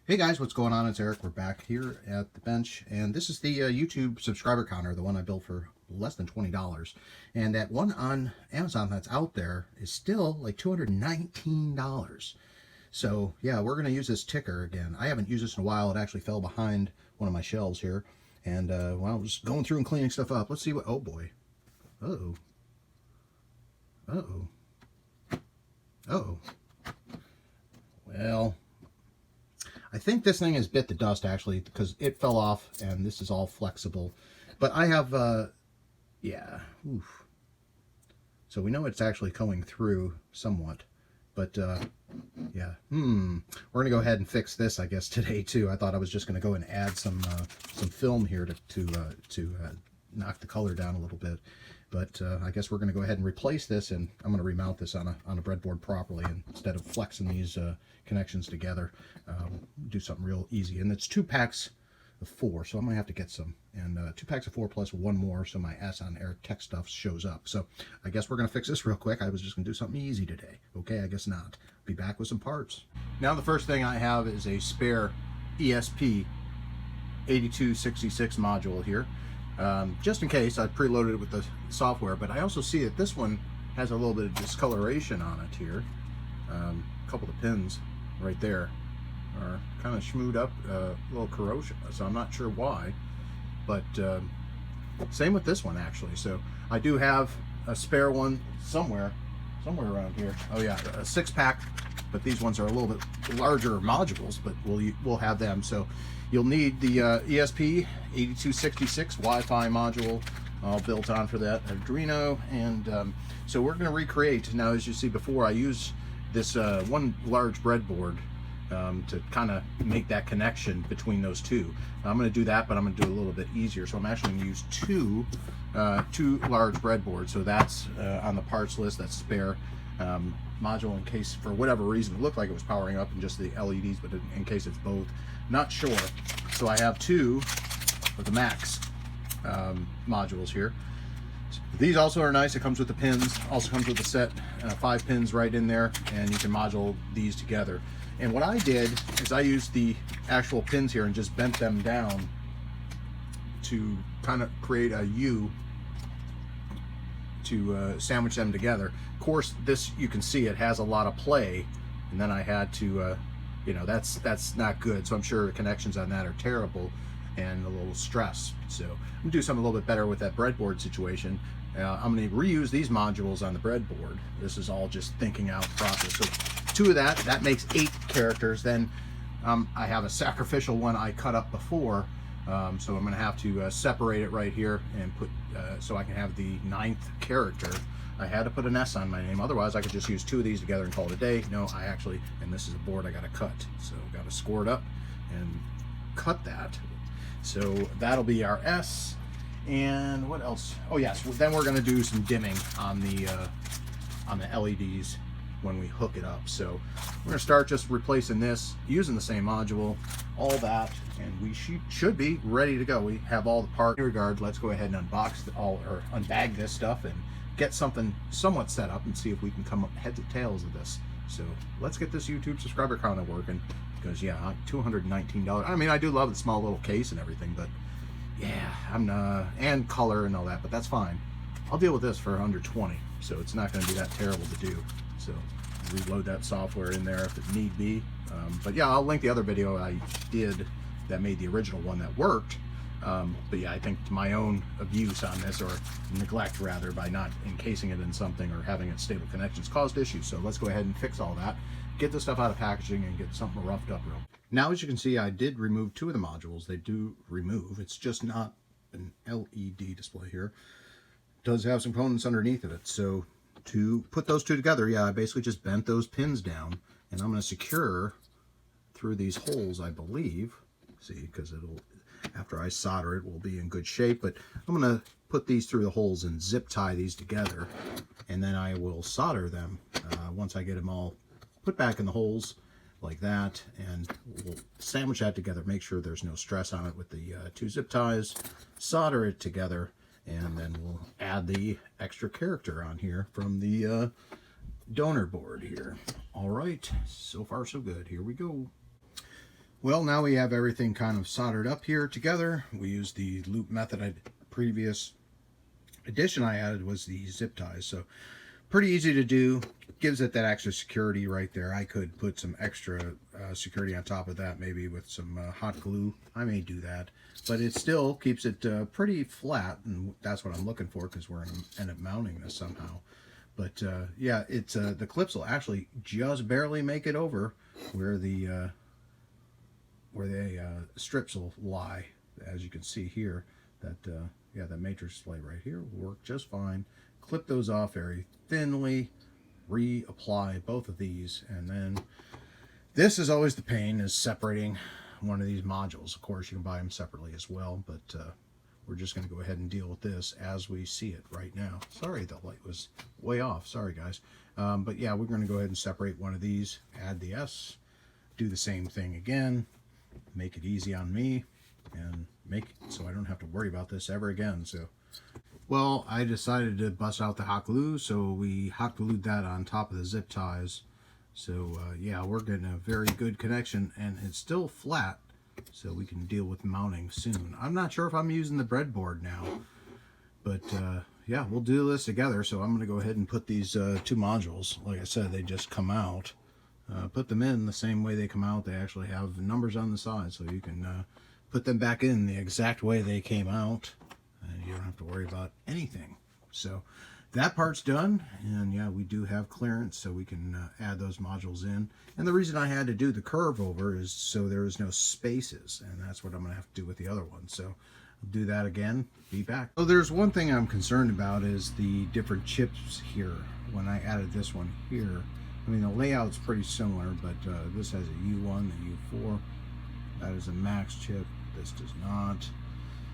Hey guys, what's going on? It's Eric. We're back here at the bench, and this is the YouTube subscriber counter, the one I built for less than $20. And that one on Amazon that's out there is still like $219. So yeah, we're going to use this ticker again. I haven't used this in a while. It actually fell behind one of my shelves here. And well, I was going through and cleaning stuff up. Let's see what, oh boy. Uh-oh. Uh-oh. Uh-oh. Well, I think this thing has bit the dust actually because it fell off and this is all flexible. But I have, yeah, oof. So we know it's actually going through somewhat. But yeah, we're gonna go ahead and fix this, I guess, today too. I thought I was just gonna go and add some film here to knock the color down a little bit. But I guess we're going to go ahead and replace this, and I'm going to remount this on a breadboard properly, and instead of flexing these connections together, do something real easy. And it's 2 packs of 4, so I'm going to have to get some. And 2 packs of 4 plus 1 more, so my S on Eric Tech stuff shows up. So I guess we're going to fix this real quick. I was just going to do something easy today. Okay, I guess not. Be back with some parts. Now the first thing I have is a spare ESP 8266 module here. Just in case, I preloaded it with the software, but I also see that this one has a little bit of discoloration on it here. A couple of the pins right there are kind of schmooed up, a little corrosion, so I'm not sure why, but same with this one actually. So I do have a spare one somewhere around here. Oh yeah, a 6-pack, but these ones are a little bit larger modules, but we'll have them. So you'll need the ESP 8266 Wi-Fi module all built on for that Arduino, and so we're going to recreate. Now, as you see before, I use this one large breadboard to kind of make that connection between those two. I'm going to do that, but I'm going to do it a little bit easier. So I'm actually going to use two large breadboards. So that's on the parts list. That's spare module in case for whatever reason it looked like it was powering up and just the LEDs, but in case it's both, not sure. So I have 2 of the Max modules here. These also are nice. It comes with the pins, also comes with a set 5 pins right in there, and you can module these together. And what I did is I used the actual pins here and just bent them down to kind of create a U to sandwich them together. Of course, this, you can see it has a lot of play, and then I had to you know, that's not good. So I'm sure the connections on that are terrible and a little stress. So I'm gonna do something a little bit better with that breadboard situation. I'm gonna reuse these modules on the breadboard. This is all just thinking out process. So 2 of that makes 8 characters. Then I have a sacrificial one I cut up before. So I'm gonna have to separate it right here and put, so I can have the 9th character. I had to put an S on my name, otherwise I could just use 2 of these together and call it a day. No, I actually, and this is a board I gotta cut. So gotta score it up and cut that. So that'll be our S. And what else? Oh yes, then we're gonna do some dimming on the LEDs when we hook it up. So we're gonna start just replacing this, using the same module, all that, and we should be ready to go. We have all the parts. In regard, let's go ahead and unbox or unbag this stuff and get something somewhat set up and see if we can come up heads or tails of this. So let's get this YouTube subscriber counter working, because yeah, $219. I mean, I do love the small little case and everything, but yeah, and color and all that, but that's fine. I'll deal with this for under 20, so it's not going to be that terrible to do. So reload that software in there if it need be. But yeah, I'll link the other video I did that made the original one that worked. But yeah, I think my own abuse on this, or neglect rather, by not encasing it in something or having it stable connections caused issues. So let's go ahead and fix all that, get this stuff out of packaging, and get something roughed up real. Now, as you can see, I did remove 2 of the modules. They do remove. It's just not an LED display here. It does have some components underneath of it. So to put those 2 together, yeah, I basically just bent those pins down, and I'm going to secure through these holes, I believe. See, because it'll, after I solder it, will be in good shape. But I'm going to put these through the holes and zip tie these together, and then I will solder them once I get them all put back in the holes like that, and we'll sandwich that together, make sure there's no stress on it with the 2 zip ties, solder it together, and then we'll add the extra character on here from the donor board here. All right, so far so good. Here we go. Well, now we have everything kind of soldered up here together. We used the loop method. Previous addition I added was the zip ties, so pretty easy to do. Gives it that extra security right there. I could put some extra security on top of that, maybe with some hot glue. I may do that, but it still keeps it pretty flat, and that's what I'm looking for, because we're going to end up mounting this somehow. But yeah, it's the clips will actually just barely make it over where the strips will lie. As you can see here, that yeah, the matrix display right here will work just fine. Clip those off very thinly, reapply both of these, and then this is always the pain, is separating one of these modules. Of course, you can buy them separately as well, but we're just going to go ahead and deal with this as we see it right now. Sorry, the light was way off. Sorry, guys. But yeah, we're going to go ahead and separate one of these, add the S, do the same thing again, make it easy on me, and make it so I don't have to worry about this ever again. So, well, I decided to bust out the hot glue, so we hot glued that on top of the zip ties. So yeah, we're getting a very good connection, and it's still flat, so we can deal with mounting soon. I'm not sure if I'm using the breadboard now, but yeah, we'll do this together. So I'm going to go ahead and put these two modules, like I said, they just come out. Put them in the same way they come out. They actually have numbers on the side, so you can put them back in the exact way they came out, and you don't have to worry about anything. So that part's done, and yeah, we do have clearance, so we can add those modules in. And the reason I had to do the curve over is so there is no spaces, and that's what I'm going to have to do with the other one. So I'll do that again, be back. So there's one thing I'm concerned about, is the different chips here. When I added this one here, I mean, the layout's pretty similar, but this has a U1, the U4. That is a max chip. This does not.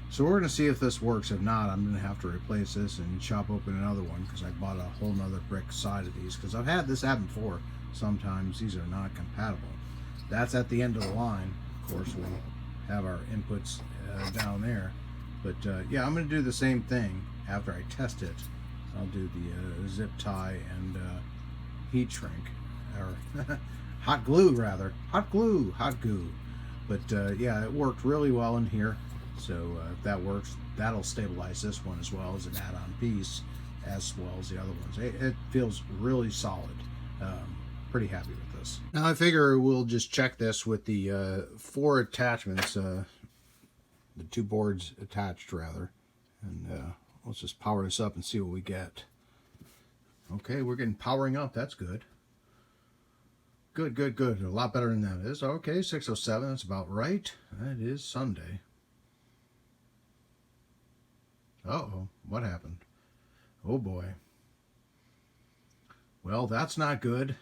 So we're going to see if this works. If not, I'm going to have to replace this and chop open another one, because I bought a whole nother brick side of these, because I've had this happen before. Sometimes these are not compatible. That's at the end of the line. Of course, we have our inputs down there. But yeah, I'm going to do the same thing after I test it. I'll do the zip tie and heat shrink, or hot glue rather. Hot glue. But yeah, it worked really well in here. So if that works, that'll stabilize this one as well as an add-on piece, as well as the other ones. It feels really solid. Pretty happy with this. Now I figure we'll just check this with the 4 attachments, the 2 boards attached rather, and let's just power this up and see what we get. Okay, we're getting powering up. That's good. Good. A lot better than that is. Okay, 6:07. That's about right. That is Sunday. Uh-oh, what happened? Oh boy. Well, that's not good.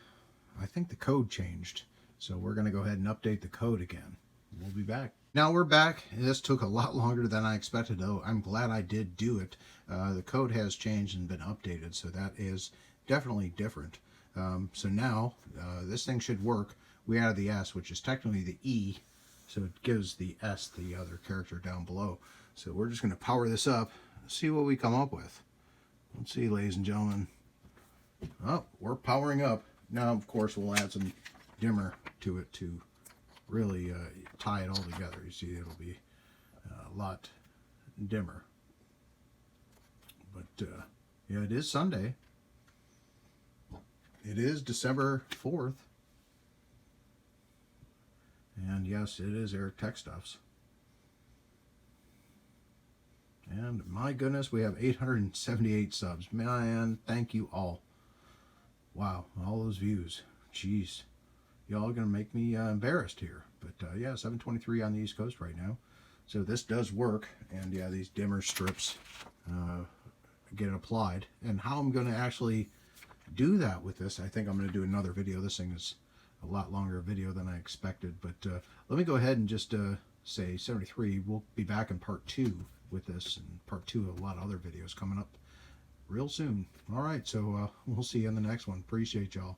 I think the code changed. So we're going to go ahead and update the code again. We'll be back. Now we're back. This took a lot longer than I expected, though. I'm glad I did do it. The code has changed and been updated, so that is definitely different. So now this thing should work. We added the S, which is technically the E, so it gives the S the other character down below. So we're just going to power this up, see what we come up with. Let's see, ladies and gentlemen. Oh, we're powering up. Now, of course, we'll add some dimmer to it to really tie it all together. You see, it'll be a lot dimmer. But yeah, it is Sunday. It is December 4th. And yes, it is Eric Tech Stuffs. And my goodness, we have 878 subs. Man, thank you all. Wow, all those views. Jeez. Y'all are going to make me embarrassed here. But yeah, 723 on the East Coast right now. So this does work. And yeah, these dimmer strips get applied. And how I'm going to actually do that with this, I think I'm going to do another video. This thing is a lot longer video than I expected. But let me go ahead and just say 73. We'll be back in part 2 with this. And part 2 of a lot of other videos coming up real soon. All right, so we'll see you in the next one. Appreciate y'all.